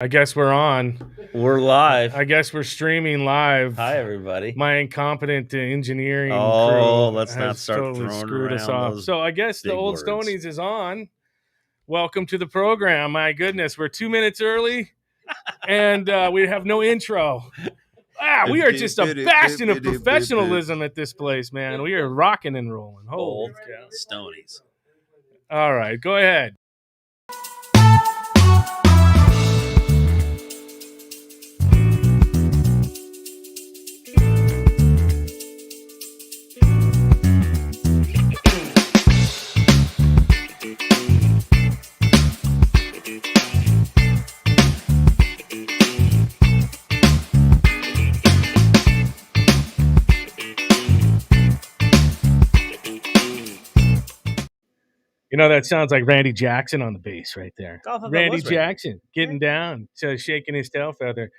I guess we're on. We're live. I guess we're streaming live. Hi, everybody. My incompetent engineering Oh, crew let's not has start totally throwing screwed us around off. those So I guess the big Old words. Stoney's is on. Welcome to the program. My goodness, we're 2 minutes early, and we have no intro. We are just a bastion of professionalism at this place, man. We are rocking and rolling. Holy Old cow. Stoney's. All right, go ahead. You know, that sounds like Randy Jackson on the bass right there. Randy Jackson getting down, shaking his tail feather.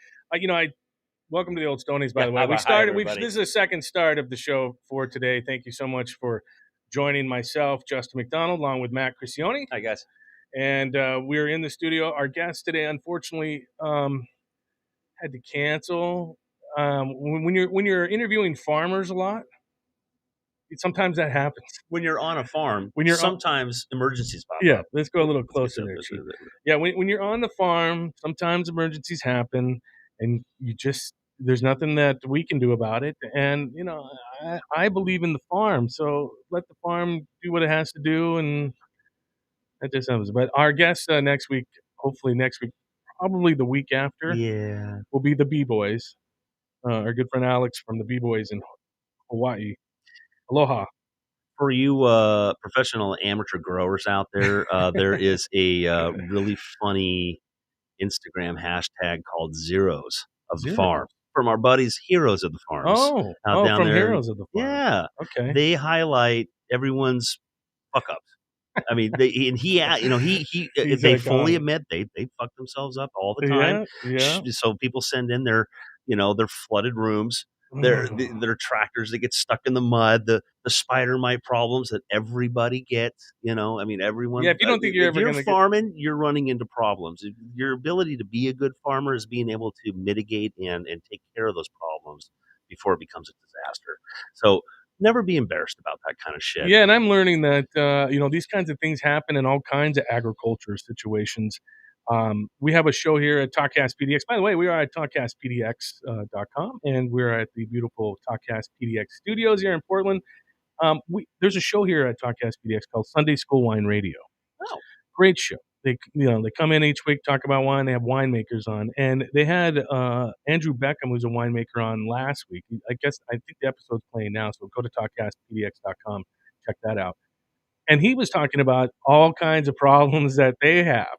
Welcome to the Old Stoney's, by the way. This is the second start of the show for today. Thank you so much for joining myself, Justin McDonald, along with Matt Crisione. Hi, guys. And we're in the studio. Our guest today, unfortunately, had to cancel. When you're interviewing farmers a lot, sometimes that happens. When you're on a farm, sometimes emergencies pop up. Yeah, let's go a little closer there, Chief. Yeah, when you're on the farm, sometimes emergencies happen, and there's nothing that we can do about it. And I believe in the farm, so let the farm do what it has to do, and that just happens. But our guest next week, hopefully next week, probably the week after, will be the B-Boys. Our good friend Alex from the B-Boys in Hawaii. Aloha. For you professional amateur growers out there, there is a really funny Instagram hashtag called Zeros of the Farm from our buddies Heroes of the Farms. Down from there. Heroes of the Farm. Yeah. Okay. They highlight everyone's fuck ups. I mean, they fully admit they fuck themselves up all the time. Yeah. So people send in their flooded rooms, their tractors that get stuck in the mud, the spider mite problems that everybody gets. Everyone. Yeah, if you don't think you're farming, you're running into problems. Your ability to be a good farmer is being able to mitigate and take care of those problems before it becomes a disaster. So never be embarrassed about that kind of shit. Yeah, and I'm learning that these kinds of things happen in all kinds of agriculture situations. We have a show here at TalkCast PDX. By the way, we are at TalkCastPDX.com, and we're at the beautiful TalkCast PDX studios here in Portland. There's a show here at TalkCast PDX called Sunday School Wine Radio. Oh, great show. They come in each week, talk about wine. They have winemakers on, and they had Andrew Beckham, who's a winemaker, on last week. I think the episode's playing now, so go to talkcastpdx.com, check that out. And he was talking about all kinds of problems that they have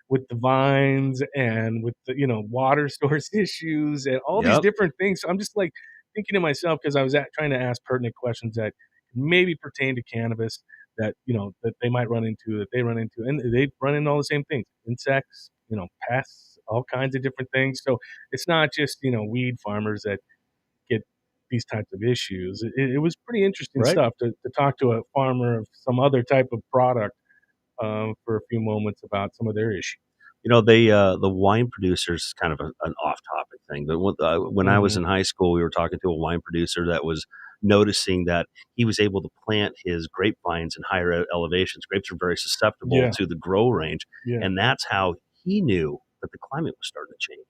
with the vines and with the water source issues and all these different things. So I'm just like thinking to myself, because I was trying to ask pertinent questions that maybe pertain to cannabis, that that they might run into, that they run into, and they run into all the same things: insects, pests, all kinds of different things. So it's not just weed farmers that get these types of issues. It was pretty interesting stuff to talk to a farmer of some other type of product for a few moments about some of their issues. The wine producers is kind of an off-topic thing, but when I was in high school, we were talking to a wine producer that was noticing that he was able to plant his grapevines in higher elevations. Grapes are very susceptible to the grow range, and that's how he knew that the climate was starting to change.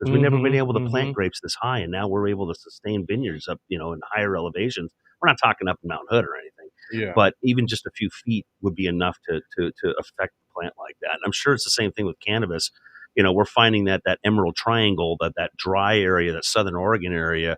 Because we've never been able to plant grapes this high, and now we're able to sustain vineyards up, in higher elevations. We're not talking up in Mount Hood or anything, but even just a few feet would be enough to affect the plant like that. And I'm sure it's the same thing with cannabis. We're finding that Emerald Triangle, that dry area, that Southern Oregon area,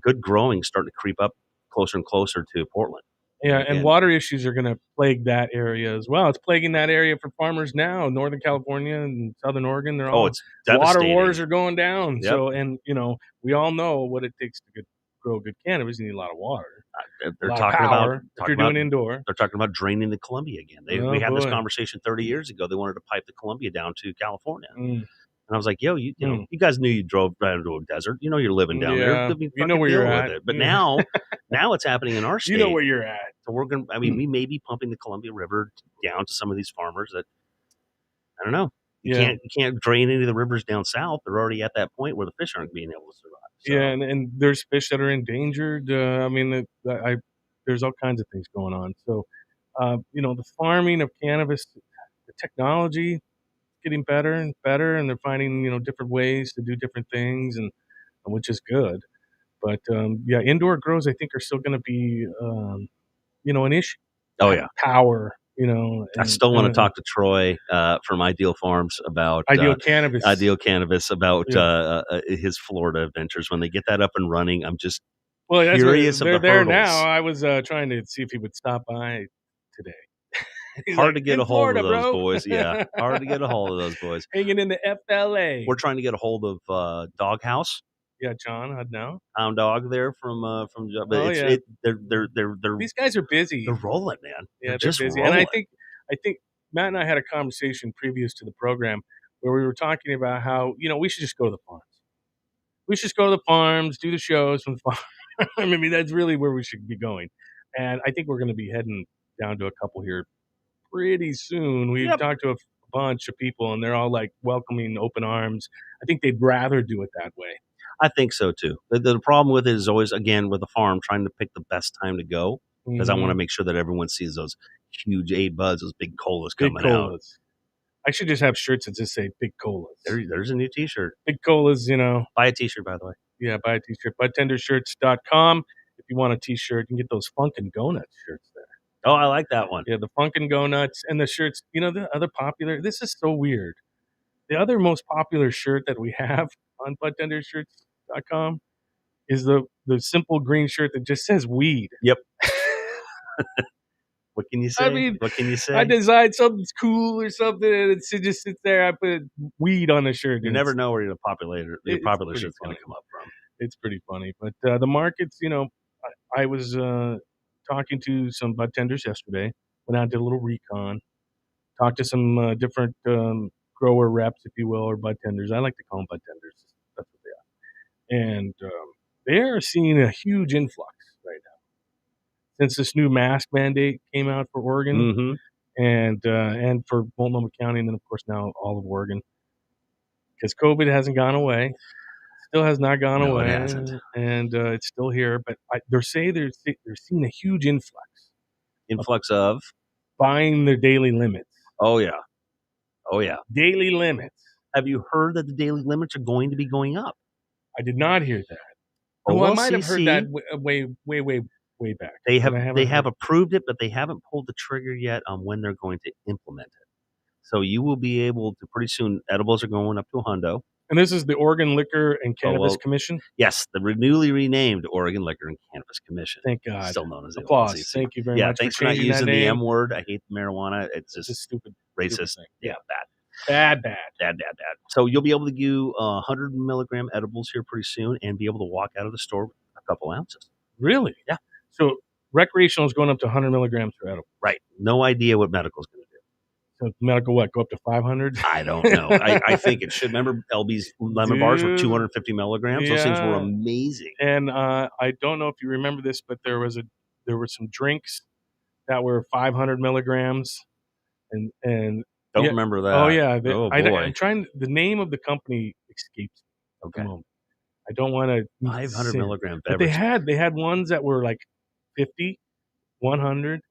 good growing starting to creep up closer and closer to Portland. Yeah, and water issues are going to plague that area as well. It's plaguing that area for farmers now. Northern California and Southern Oregon, they're all it's devastating. Water wars are going down. Yep. So, and we all know what it takes to grow good cannabis. You need a lot of water. They're talking about if you're doing indoor. They're talking about draining the Columbia again. We had this conversation 30 years ago. They wanted to pipe the Columbia down to California. And I was like, yo, you guys knew you drove right into a desert. You're living down there. You know where you're at. It. But now it's happening in our state. You know where you're at. So we're we may be pumping the Columbia River down to some of these farmers that, I don't know. You can't drain any of the rivers down south. They're already at that point where the fish aren't being able to survive. So. Yeah, and there's fish that are endangered. I mean, there's all kinds of things going on. So, the farming of cannabis, the technology is getting better and better, and they're finding different ways to do different things, and which is good. But indoor grows I think are still going to be an issue. Oh yeah, power. I still want to talk to Troy from Ideal Farms about Ideal Cannabis. About his Florida adventures. When they get that up and running, I'm just curious of they're the there hurdles. now. I was trying to see if he would stop by today. Hard to get a hold Florida, of those bro. boys. Yeah, hard to get a hold of those boys. Hanging in the FLA. We're trying to get a hold of Doghouse. Yeah, John, no. Hound Dog there from. Oh, yeah. They're these guys are busy. They're rolling, man. Yeah, they're just busy. rolling. And I think Matt and I had a conversation previous to the program where we were talking about how we should just go to the farms. We should just go to the farms, do the shows from the farm. I mean, that's really where we should be going. And I think we're going to be heading down to a couple here pretty soon. We've talked to a bunch of people, and they're all like welcoming open arms. I think they'd rather do it that way. I think so too. The problem with it is always, again, with the farm, trying to pick the best time to go because I want to make sure that everyone sees those huge 8 buds, those big colas coming out. I should just have shirts that just say Big Colas. There's a new T-shirt. Big Colas, Buy a T-shirt, by the way. Yeah, buy a T-shirt. BudTenderShirts.com. If you want a T-shirt, you can get those Funkin' Go Nuts shirts there. Oh, I like that one. Yeah, the Funkin' Go Nuts and the shirts. The other popular, this is so weird. The other most popular shirt that we have on BudTenderShirts.com is the simple green shirt that just says weed. Yep. What can you say? I mean, what can you say? I designed something cool or something, and it just sits there. I put weed on the shirt. You never know where your popular shirt's going to come up from. It's pretty funny. But the markets, I was talking to some bud tenders yesterday. Went out, did a little recon. Talked to some different grower reps, if you will, or bud tenders. I like to call them bud tenders. That's what they are. And they are seeing a huge influx right now since this new mask mandate came out for Oregon and for Multnomah County, and then of course now all of Oregon, because COVID hasn't gone away, still has not gone away, it hasn't. And it's still here. But they're saying they're seeing a huge influx of buying their daily limits. Oh yeah, daily limits. Have you heard that the daily limits are going to be going up? I did not hear that. Well, I might have heard that way back. They have approved it, but they haven't pulled the trigger yet on when they're going to implement it. So you will be able to pretty soon. Edibles are going up to $100. And this is the Oregon Liquor and Cannabis Commission? Yes, the newly renamed Oregon Liquor and Cannabis Commission. Thank God. Still known as the Applause. OLCC. Thank you very much. Thanks for not using the M word. I hate marijuana. It's just stupid, racist. Stupid yeah, bad. Bad. So you'll be able to do 100 milligram edibles here pretty soon and be able to walk out of the store with a couple ounces. Really? Yeah. So recreational is going up to 100 milligrams for edibles. Right. No idea what medical is going to do. So medical what? Go up to 500? I don't know. I think it should. Remember LB's lemon bars were 250 milligrams? Those things were amazing. And I don't know if you remember this, but there were some drinks that were 500 milligrams. And don't remember that. Oh, yeah. Boy. I'm trying. The name of the company escapes me at the moment. I don't want to. 500 milligram beverage. But they had ones that were like 50, 100,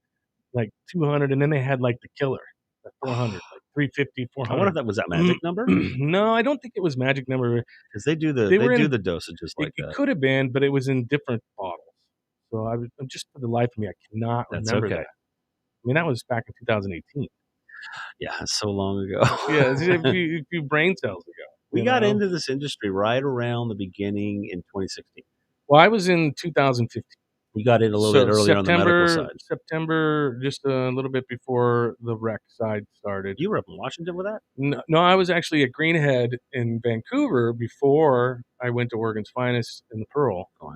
like 200, and then they had like the killer, the 400, like 350, 400. I wonder if that was that magic number. No, I don't think it was magic number because they do the dosages like that. It could have been, but it was in different bottles. So I'm just for the life of me, I cannot remember that. I mean, that was back in 2018. Yeah, it's so long ago. Yeah, it's a few brain cells ago. We got into this industry right around the beginning in 2016. Well, I was in 2015. You got in a little bit earlier on the medical side. September, just a little bit before the rec side started. You were up in Washington with that? No, I was actually at Greenhead in Vancouver before I went to Oregon's Finest in the Pearl. Wow.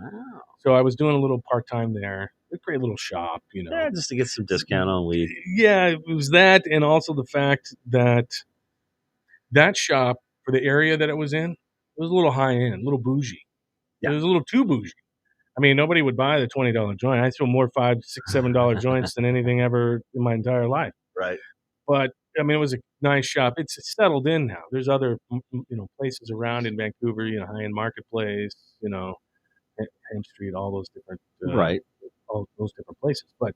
So I was doing a little part-time there. A great little shop, Yeah, just to get some discount on weed. Yeah, it was that, and also the fact that that shop, for the area that it was in, it was a little high-end, a little bougie. Yeah. It was a little too bougie. I mean, nobody would buy the $20 joint. I throw more $5, $6, $7 joints than anything ever in my entire life. Right. But I mean, it was a nice shop. It's settled in now. There's other, places around in Vancouver, High End Marketplace, Ham Street, all those different, Right. all those different places. But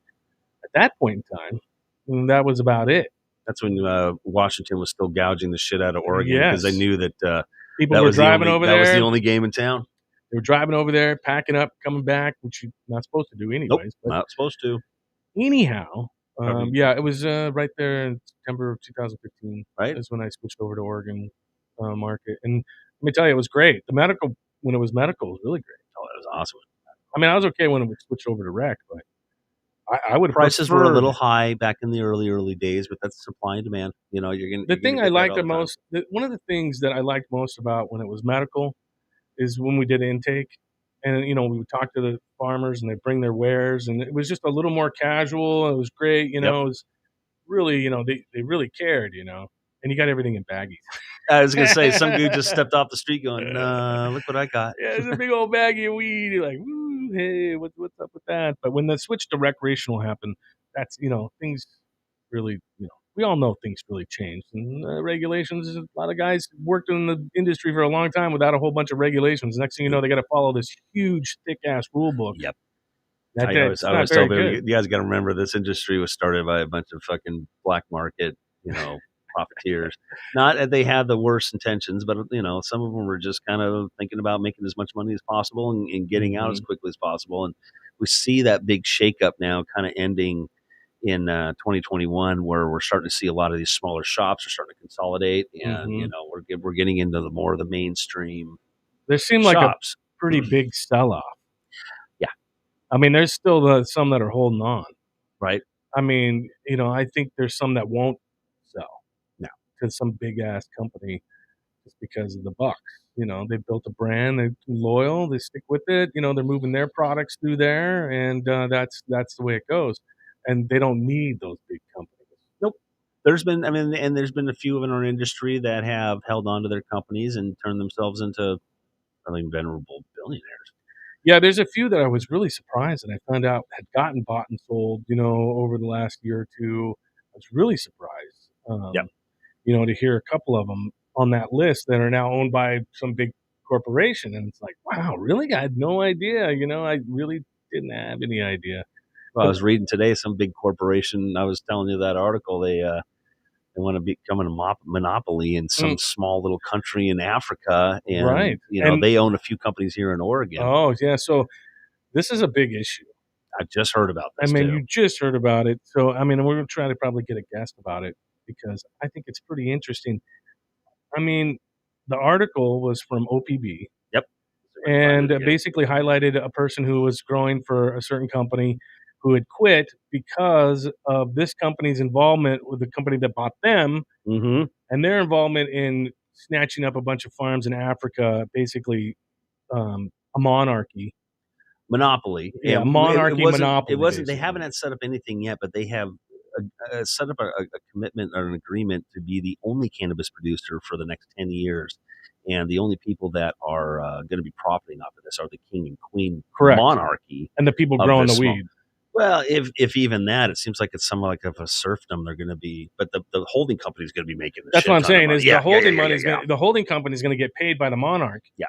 at that point in time, that was about it. That's when Washington was still gouging the shit out of Oregon because they Yes. knew that People were driving over that was the there. only game in town. They were driving over there, packing up, coming back, which you're not supposed to do Nope, anyways. But not supposed to. anyhow, Probably, yeah, it was right there in September of 2015. right? Is when I switched over to Oregon market, and let me tell you, it was great. The medical, when it was medical, was really great. Oh, that was awesome. I mean, I was okay when it was switched over to rec, but I would have Prices were a preferred. little high back in the early days, but that's supply and demand. You're gonna. The thing I liked the time. most, one of the things that I liked most about when it was medical is when we did intake, and we would talk to the farmers and they bring their wares, and it was just a little more casual. It was great, Yep. It was really, they really cared, and you got everything in baggies. I was gonna say some dude just stepped off the street going, "Look what I got." Yeah, it's a big old baggie of weed. You're like, woo, hey, what's up with that? But when the switch to recreational happened, that's things really, we all know things really changed. And regulations, a lot of guys worked in the industry for a long time without a whole bunch of regulations. Next thing you know, they got to follow this huge, thick ass rule book. Yep. I always tell people, you guys got to remember this industry was started by a bunch of fucking black market, profiteers. Not that they had the worst intentions, but some of them were just kind of thinking about making as much money as possible and getting out as quickly as possible. And we see that big shakeup now, kind of ending in 2021, where we're starting to see a lot of these smaller shops are starting to consolidate, and we're getting into the more of the mainstream. There seemed like a pretty big sell off. Yeah, I mean, there's still some that are holding on. Right. I mean, I think there's some that won't sell. No. To some big ass company just because of the bucks. They built a brand, they're loyal, they stick with it. They're moving their products through there, and that's the way it goes. And they don't need those big companies. Nope. There's been a few in our industry that have held on to their companies and turned themselves into, I think, venerable billionaires. Yeah, there's a few that I was really surprised that I found out had gotten bought and sold, over the last year or two. I was really surprised. To hear a couple of them on that list that are now owned by some big corporation. And it's like, wow, really? I had no idea. I really didn't have any idea. Well, I was reading today some big corporation. I was telling you that article. They want to become a monopoly in some small little country in Africa, and right. They own a few companies here in Oregon. Oh yeah, so this is a big issue. I just heard about this. You just heard about it. So we're going to try to probably get a guest about it because I think it's pretty interesting. The article was from OPB. Yep. And basically highlighted a person who was growing for a certain company who had quit because of this company's involvement with the company that bought them and their involvement in snatching up a bunch of farms in Africa, basically a monarchy. Monopoly. Yeah, monopoly. It wasn't. They haven't had set up anything yet, but they have set up a commitment or an agreement to be the only cannabis producer for the next 10 years. And the only people that are going to be profiting off of this are the king and queen monarchy. And the people growing the weed. Well, if even that, it seems like it's somewhat like of a serfdom they're going to be, but the holding company is going to be making. That's what I'm saying is the holding money is the holding company is going to get paid by the monarch. Yeah,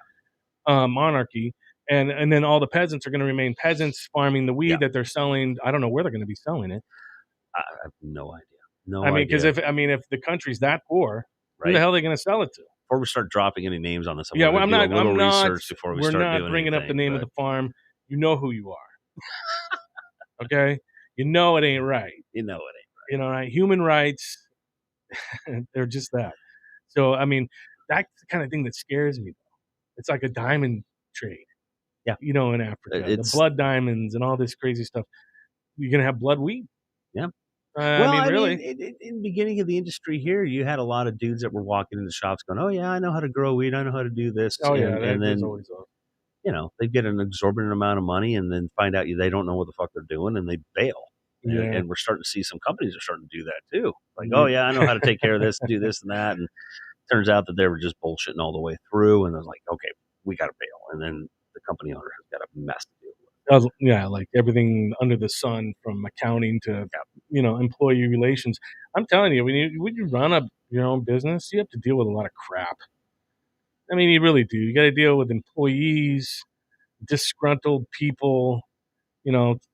monarchy, and then all the peasants are going to remain peasants farming the weed that they're selling. I don't know where they're going to be selling it. I have no idea. Because if the country's that poor, who the hell are they going to sell it to? Before we start dropping any names on this, I'm not. Research before we're not bringing up the name of the farm. You know who you are. Okay, you know it ain't right. Right? Human rights, they're just that. So that's the kind of thing that scares me. It's like a diamond trade. Yeah, in Africa, the blood diamonds and all this crazy stuff. You're gonna have blood weed. Yeah. Really. In the beginning of the industry here, you had a lot of dudes that were walking into shops going, "Oh yeah, I know how to grow weed. I know how to do this." Oh yeah, and then always they get an exorbitant amount of money and then find out they don't know what the fuck they're doing and they bail. Yeah. And we're starting to see some companies are starting to do that too. Like, oh yeah, I know how to take care of this, do this and that. And it turns out that they were just bullshitting all the way through. And they're like, okay, we got to bail. And then the company owner has got a mess to deal with. Yeah, like everything under the sun, from accounting to employee relations. I'm telling you, when you run your own business, you have to deal with a lot of crap. I mean, you really do. You got to deal with employees, disgruntled people,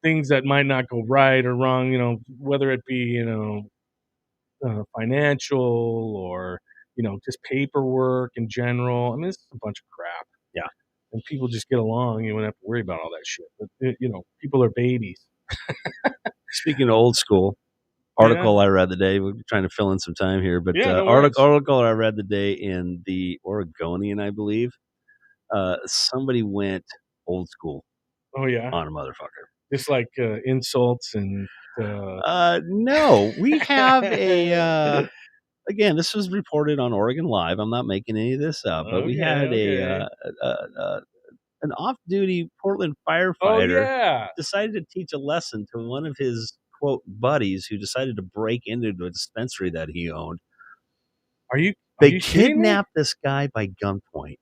things that might not go right or wrong, whether it be, financial or, just paperwork in general. I mean, it's a bunch of crap. Yeah. And people just get along. You don't have to worry about all that shit. But, people are babies. Speaking of old school, article I read today, we're trying to fill in some time here, but no worries. article I read today in the Oregonian, I believe, somebody went old school Oh, yeah. on a motherfucker. Just like insults and. No, we have a. Again, this was reported on Oregon Live. I'm not making any of this up, but we had an off-duty Portland firefighter decided to teach a lesson to one of his quote buddies who decided to break into a dispensary that he owned. They kidnapped this guy by gunpoint,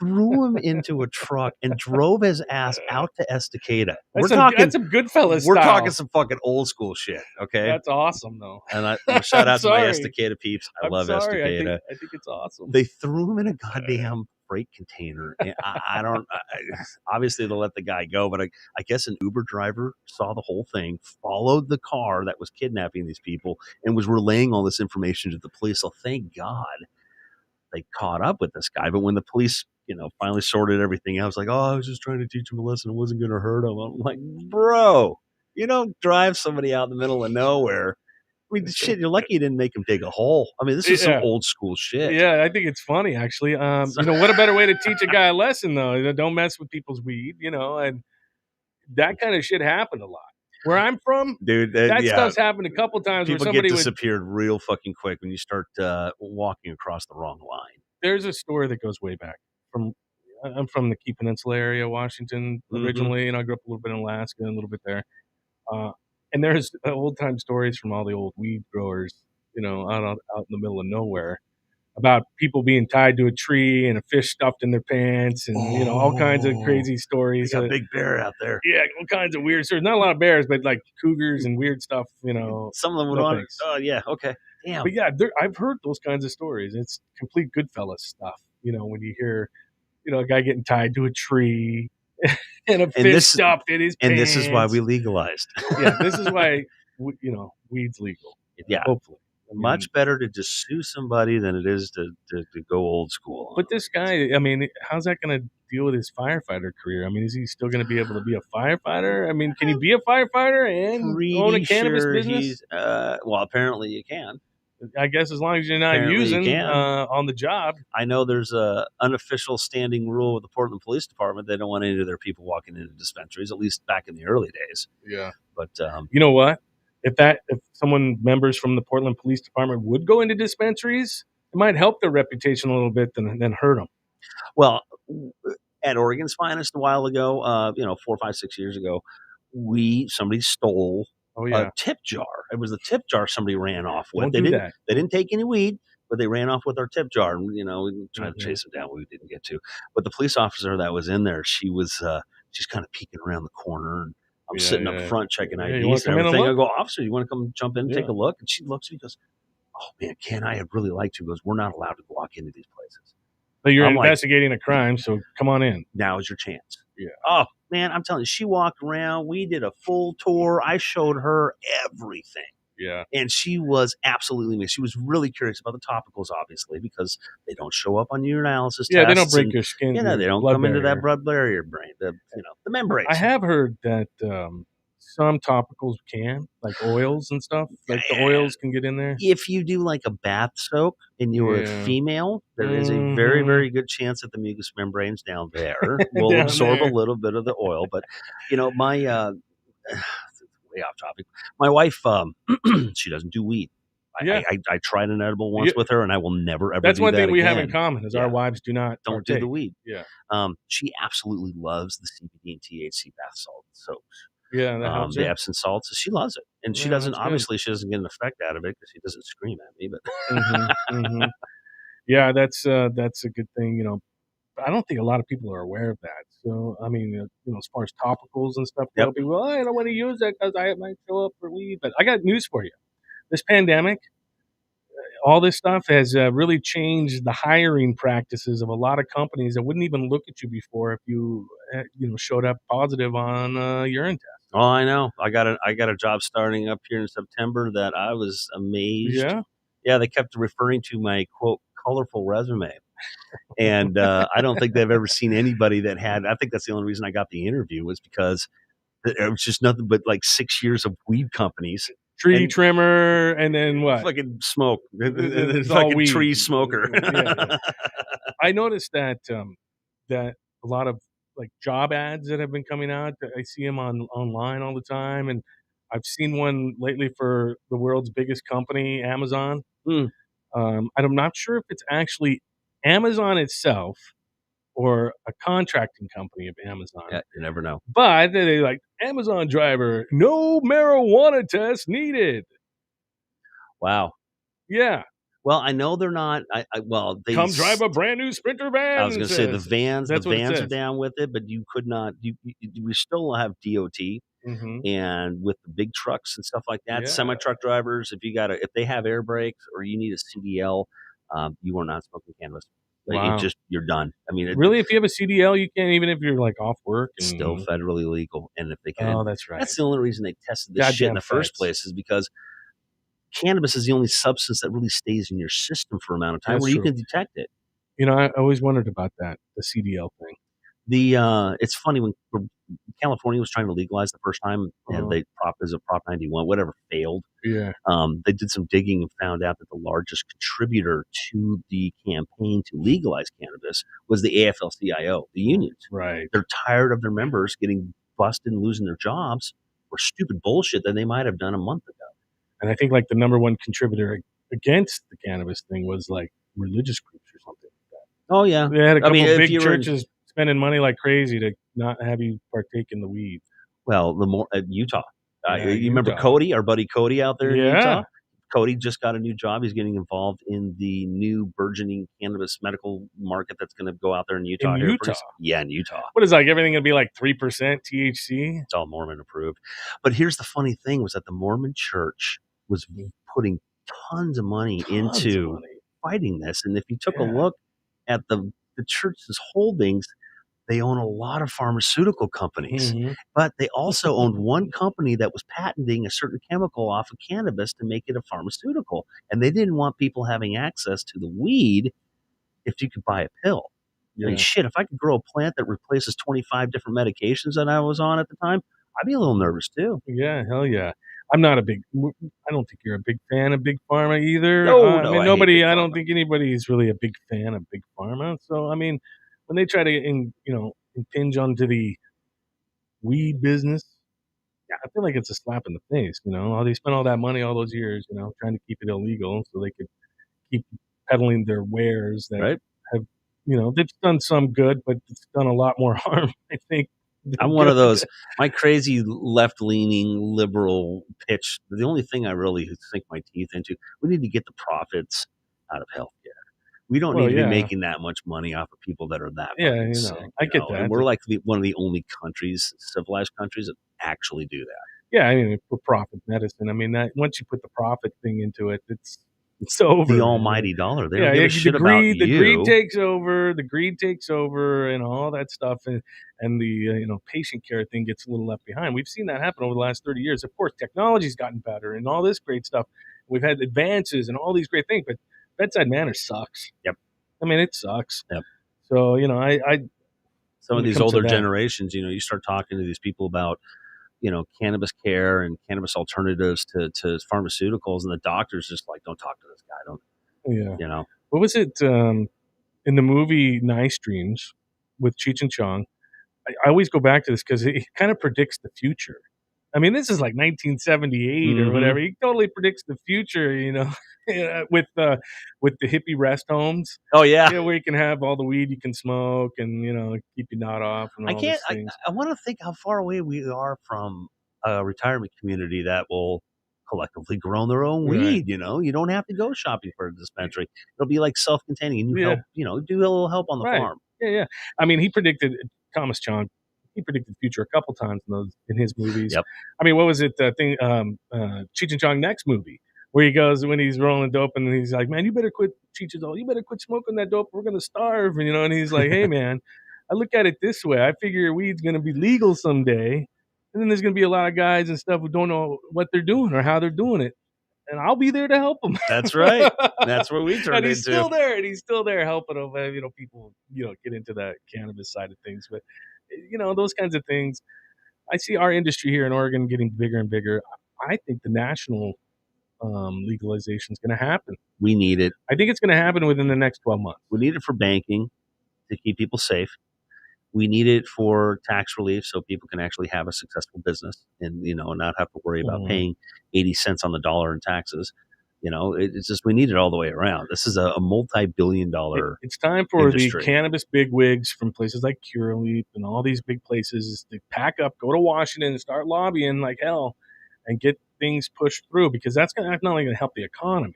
threw him into a truck, and drove his ass out to Estacada. That's some Goodfellas We're style. talking some fucking old school shit, okay? That's awesome, though. And I shout out to my Estacada peeps. I love Estacada. I think it's awesome. They threw him in a goddamn freight container. And I don't. Obviously, they'll let the guy go, but I guess an Uber driver saw the whole thing, followed the car that was kidnapping these people, and was relaying all this information to the police. So thank God they caught up with this guy. But when the police, finally sorted everything out, I was like, oh, I was just trying to teach him a lesson. It wasn't going to hurt him. I'm like, bro, you don't drive somebody out in the middle of nowhere. I mean, shit, you're lucky you didn't make him dig a hole. I mean, this is some old school shit. Yeah, I think it's funny, actually. What a better way to teach a guy a lesson, though? Don't mess with people's weed, and that kind of shit happened a lot. Where I'm from, dude, that stuff's happened a couple times. People where somebody get disappeared real fucking quick when you start walking across the wrong line. There's a story that goes way back. I'm from the Key Peninsula area, Washington, originally, and I grew up a little bit in Alaska and a little bit there. And there's old time stories from all the old weed growers, out in the middle of nowhere, about people being tied to a tree and a fish stuffed in their pants, and all kinds of crazy stories. Got a big bear out there. Yeah, all kinds of weird stories. Not a lot of bears, but like cougars and weird stuff. Some of them would want. Oh yeah, okay, damn. But yeah, I've heard those kinds of stories. It's complete Goodfellas stuff. When you hear, a guy getting tied to a tree and a fish stuffed in his pants. And this is why we legalized. Yeah, this is why weed's legal. Yeah, hopefully. Much better to just sue somebody than it is to go old school. But this guy, I mean, how's that going to deal with his firefighter career? I mean, is he still going to be able to be a firefighter? I mean, can you be a firefighter and own a cannabis business? Well, apparently you can. I guess as long as you're not using on the job. I know there's a unofficial standing rule with the Portland Police Department. They don't want any of their people walking into dispensaries, at least back in the early days. Yeah. But you know what? If members from the Portland Police Department would go into dispensaries, it might help their reputation a little bit than hurt them. Well, at Oregon's Finest a while ago, 4, 5, 6 years ago, somebody stole a tip jar. It was the tip jar somebody ran off with. They didn't take any weed, but they ran off with our tip jar. And, we tried to chase them down. We didn't get to. But the police officer that was in there, she's kind of peeking around the corner. And I'm sitting up front checking IDs and everything. I go, officer, you want to come jump in and take a look? And she looks and she goes, oh, man, can I? I'd really like to. She goes, we're not allowed to walk into these places. But you're investigating a crime, so come on in. Now is your chance. Yeah. Oh, man, I'm telling you, she walked around. We did a full tour. I showed her everything. Yeah. And she was absolutely amazing. She was really curious about the topicals, obviously, because they don't show up on urinalysis tests. Yeah, they don't break your skin. Yeah, they don't come into that blood barrier brain, the membranes. I have heard that some topicals can, like oils and stuff. Like the oils can get in there. If you do like a bath soak and you're a female, there is a very, very good chance that the mucous membranes down there will absorb a little bit of the oil. But, my way off topic. My wife, she doesn't do weed. I tried an edible once with her, and I will never ever. That's do one that thing we again. have in common is our wives don't do the weed. Yeah. She absolutely loves the CBD and THC bath salt soaps. Yeah, the Epsom salts. She loves it, and she doesn't. Obviously, she doesn't get an effect out of it because she doesn't scream at me. But yeah, that's a good thing. I don't think a lot of people are aware of that. So, I mean, as far as topicals and stuff Yep. go, people, oh, I don't want to use that because I might show up for weed. But I got news for you. This pandemic, all this stuff has really changed the hiring practices of a lot of companies that wouldn't even look at you before if you, showed up positive on urine test. Oh, I know. I got a job starting up here in September that I was amazed. Yeah. Yeah, they kept referring to my quote colorful resume. And I don't think they've ever seen anybody that had. I think that's the only reason I got the interview was because it was just nothing but like 6 years of weed companies Tree and trimmer, and then what? fucking smoke, It's all fucking weed. tree smoker. Yeah. I noticed that a lot of like job ads that have been coming out, I see them online all the time, and I've seen one lately for the world's biggest company, Amazon. Hmm. I'm not sure if it's actually Amazon itself or a contracting company of Amazon, Yeah, you never know. but they like Amazon driver, no marijuana test needed. Wow. Yeah, Well, I know they're not. Well, come drive a brand new Sprinter I van. was It going to say the says vans. The that's what it vans are says. down with it, but you could not. We still have DOT, Hmm. and with the big trucks and stuff like that, Yeah. semi truck drivers. If they have air brakes or you need a CDL, you are not smoking cannabis. Like, Wow. you're done. I mean, Really, if you have a CDL, you can't, even if you're like off work. it's still And federally legal, and if they can, oh, that's right. that's the only reason they tested this shit in Goddamn the first feds. place is because cannabis is the only substance that really stays in your system for an amount of time That's where you true. can detect it. I always wondered about that, the CDL thing. It's funny when California was trying to legalize the first time, and they Prop 91, whatever, failed. Yeah. They did some digging and found out that the largest contributor to the campaign to legalize cannabis was the AFL-CIO, the unions. Right. They're tired of their members getting busted and losing their jobs for stupid bullshit that they might have done a month ago. And I think like the number one contributor against the cannabis thing was like religious groups or something like that. Oh yeah, They had a couple big you're churches spending money like crazy to not have you partake in the weed. well, the more Utah. Yeah, You remember Utah. Cody, our buddy Cody out there in Yeah. Utah? Cody just got a new job. He's getting involved in the new burgeoning cannabis medical market that's going to go out there in Utah. In Utah? Yeah, in Utah. What is like everything gonna be like 3% THC? It's all Mormon approved. But here's the funny thing was that the Mormon church was putting tons of money into fighting this. And if you took a look at the church's holdings, they own a lot of pharmaceutical companies, but they also owned one company that was patenting a certain chemical off of cannabis to make it a pharmaceutical. And they didn't want people having access to the weed if you could buy a pill. I mean, shit, if I could grow a plant that replaces 25 different medications that I was on at the time, I'd be a little nervous too. Yeah, hell yeah. I don't think you're a big fan of big pharma either. No, I mean, I hate big I pharma. don't think anybody's really a big fan of big pharma. So, I mean, when they try to, impinge onto the weed business, I feel like it's a slap in the face. They spent all that money all those years, trying to keep it illegal so they could keep peddling their wares that Right. have, they've done some good, but it's done a lot more harm, I think. I'm one of those, my crazy left-leaning liberal pitch. The only thing I really sink my teeth into, we need to get the profits out of healthcare. We don't need to be making that much money off of people that are that fucking sick. I get that. And we're like one of the only countries, civilized countries, that actually do that. Yeah, I mean, for profit medicine. I mean, that once you put the profit thing into it, it's over. The almighty dollar. They don't give a shit about you. The greed takes over. The greed takes over, and all that stuff, and the patient care thing gets a little left behind. We've seen that happen over the last 30 years. Of course, technology's gotten better, and all this great stuff. We've had advances and all these great things, but bedside manner sucks. Yep. I mean, it sucks. Yep. So some of these older generations, you start talking to these people about cannabis care and cannabis alternatives to pharmaceuticals, and the doctor's just like, don't talk to this guy. Don't. What was it in the movie Nice Dreams with Cheech and Chong? I always go back to this because it kind of predicts the future. I mean, this is like 1978 or whatever. He totally predicts the future, with the hippie rest homes. Oh yeah, where you can have all the weed you can smoke and keep your knot off. And all these things. I want to think how far away we are from a retirement community that will collectively grow their own weed. You don't have to go shopping for a dispensary. It'll be like self-containing, and you help. Do a little help on the farm. Yeah. I mean, he predicted Thomas Chong. He predicted the future a couple times in his movies. Yep. I mean, what was it? Cheech and Chong next movie where he goes when he's rolling dope and he's like, "Man, you better quit, Cheech is all. You better quit smoking that dope. We're gonna starve." And and he's like, "Hey, man, I look at it this way. I figure weed's gonna be legal someday, and then there's gonna be a lot of guys and stuff who don't know what they're doing or how they're doing it, and I'll be there to help them." That's right. That's what we And turned he's into. still there, and he's still there helping them. People, get into that cannabis side of things, but those kinds of things. I see our industry here in Oregon getting bigger and bigger. I think the national legalization is going to happen. We need it. I think it's going to happen within the next 12 months. We need it for banking to keep people safe. We need it for tax relief so people can actually have a successful business and, not have to worry about paying 80 cents on the dollar in taxes. It's just, we need it all the way around. This is a multi-billion dollar It's time for industry. The cannabis bigwigs from places like Curaleaf and all these big places to pack up, go to Washington and start lobbying like hell and get things pushed through, because that's not only going to help the economy,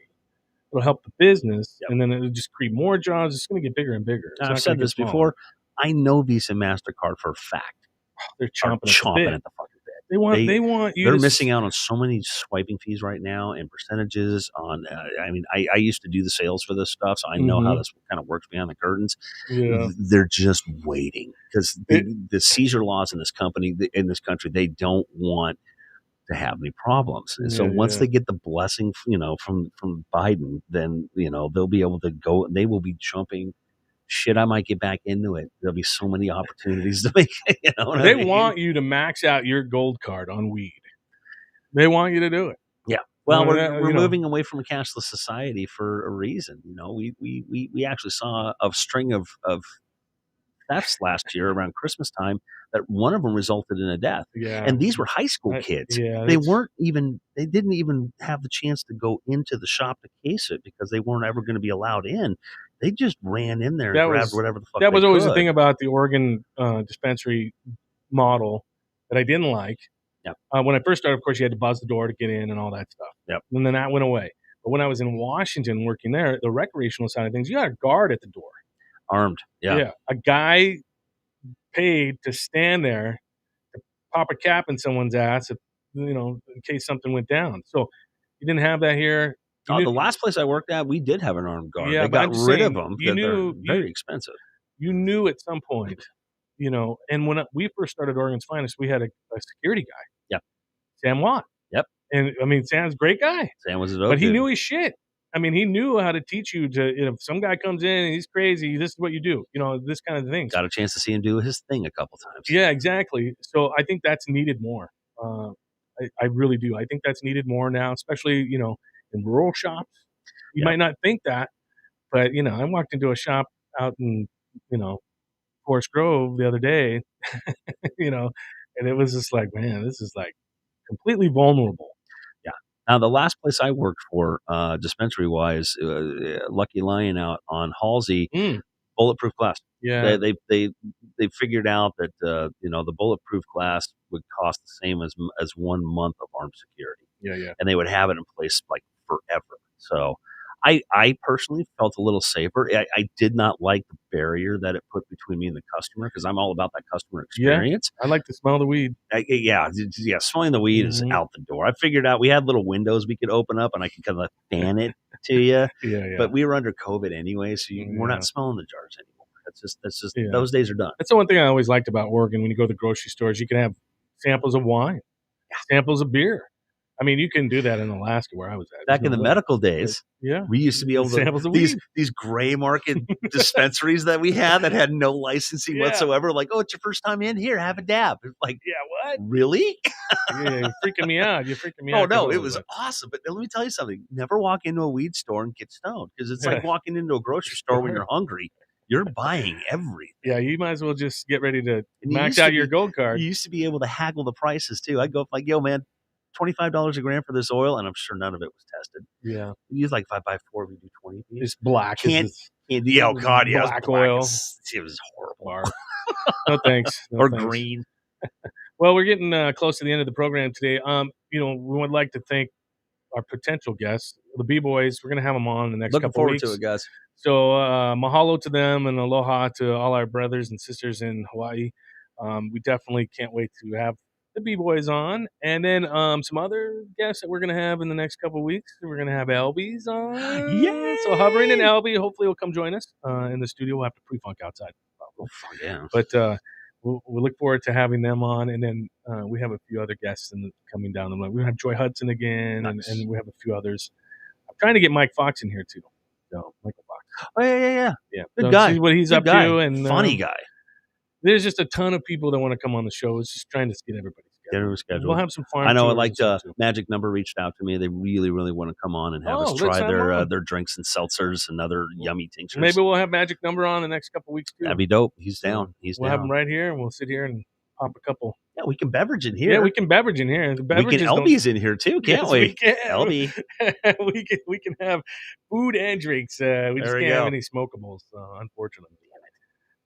it'll help the business, and then it'll just create more jobs. It's going to get bigger and bigger. I've said this before. I know Visa and MasterCard for a fact. They're chomping at the fucking bit. They want you. They're missing out on so many swiping fees right now and percentages on. I used to do the sales for this stuff, so I know how this kind of works behind the curtains. Yeah. They're just waiting because the seizure laws in this country, they don't want to have any problems. And so once they get the blessing, from Biden, then they'll be able to go. They will be jumping. Shit, I might get back into it. There'll be so many opportunities to make it. They want you to max out your gold card on weed. They want you to do it. Yeah. Well, we're moving away from a cashless society for a reason. We actually saw a string of thefts last year around Christmas time that one of them resulted in a death. Yeah. And these were high school kids. Yeah, they didn't even have the chance to go into the shop to case it because they weren't ever going to be allowed in. They just ran in there and grabbed whatever the fuck that was always could. the thing about the Oregon dispensary model that I didn't like. Yep. When I first started, of course, you had to buzz the door to get in and all that stuff. Yep. And then that went away. But when I was in Washington working there, the recreational side of things, you got a guard at the door. Armed. Yeah. A guy paid to stand there to pop a cap in someone's ass if, in case something went down. So you didn't have that here. The last place I worked at, we did have an armed guard. Yeah, they got rid of them. They're very expensive. You knew at some point, and when we first started Oregon's Finest, we had a security guy. Yeah. Sam Watt. Yep. And Sam's a great guy. Sam was a dope But he dude. knew his shit. He knew how to teach you to, if some guy comes in and he's crazy, this is what you do. This kind of thing. Got a chance to see him do his thing a couple times. Yeah, exactly. So I think that's needed more. I really do. I think that's needed more now, especially, in rural shops. You might not think that, but, I walked into a shop out in, Forest Grove the other day, and it was just like, man, this is like completely vulnerable. Yeah. Now, the last place I worked for, dispensary-wise, Lucky Lion out on Halsey, Bulletproof Glass. Yeah. They figured out that, the Bulletproof Glass would cost the same as 1 month of armed security. Yeah. And they would have it in place like forever. So I personally felt a little safer. I did not like the barrier that it put between me and the customer because I'm all about that customer experience. Yeah, I like to smell the weed. Smelling the weed is out the door. I figured out we had little windows we could open up and I could kind of fan it to you. Yeah. But we were under COVID anyway, so we're not smelling the jars anymore. That's just those days are done. That's the one thing I always liked about Oregon. When you go to the grocery stores, you can have samples of wine, samples of beer. You can do that in Alaska where I was at. Back in the medical days, we used to be able to these gray market dispensaries that we had that had no licensing whatsoever. Like, oh, it's your first time in here, have a dab. Like, what? Really? You're freaking me out. You're freaking me out. Oh no, it was awesome. But let me tell you something: never walk into a weed store and get stoned because it's like walking into a grocery store when you're hungry. You're buying everything. Yeah, you might as well just get ready to max out your gold card. You used to be able to haggle the prices too. I'd go up like, yo, man, $25 a gram for this oil, and I'm sure none of it was tested. Yeah. You like if I buy 4, we do 20. It's black. Oh God, yeah, black oil. It was horrible. No thanks. No, or thanks. Green. Well, we're getting close to the end of the program today. We would like to thank our potential guests, the B-Boys. We're going to have them on in the next Looking couple forward weeks. to it, guys. So mahalo to them and aloha to all our brothers and sisters in Hawaii. We definitely can't wait to have the B-Boys on. And then some other guests that we're going to have in the next couple of weeks. We're going to have Elby's on. Yay! So Hovering and Elby, hopefully will come join us in the studio. We'll have to pre-funk outside. Oh, fuck yeah. But we'll look forward to having them on. And then we have a few other guests coming down the line. We have Joy Hudson again, Nice. and we have a few others. I'm trying to get Mike Fox in here too. So Michael Fox. Oh, yeah. Good So guy. see what he's Good up guy. to, and funny guy. There's just a ton of people that want to come on the show. It's just trying to get everybody scheduled. We'll have some farm. I know. tours Like and stuff, too. Magic Number reached out to me. They really want to come on and have us let's try have their drinks and seltzers and other yummy tinctures. Maybe we'll have Magic Number on the next couple weeks too. That'd be dope. He's down. We'll have him right here, and we'll sit here and pop a couple. Yeah, we can beverage in here. Yeah, we can beverage in here. We can Elby's in here too, can't we? We can. Elby. we can have food and drinks. We just can't have any smokables, unfortunately.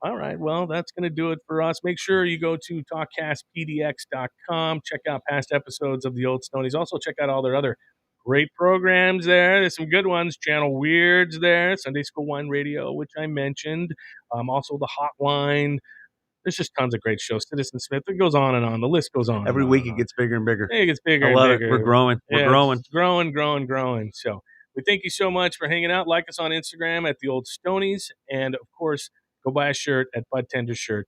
All right, well, that's going to do it for us. Make sure you go to talkcastpdx.com. Check out past episodes of the Old Stonies. Also, check out all their other great programs there. There's some good ones. Channel Weirds there. Sunday School Wine Radio, which I mentioned. Also, the Hotline. There's just tons of great shows. Citizen Smith. It goes on and on. The list goes on. Every week it gets bigger and bigger. It gets bigger and bigger. We're growing. We're growing. So we thank you so much for hanging out. Like us on Instagram at the Old Stonies. And, of course, go buy a shirt at budtendershirts.com.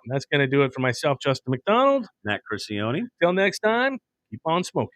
That's going to do it for myself, Justin McDonald. Matt Criscione. Till next time, keep on smoking.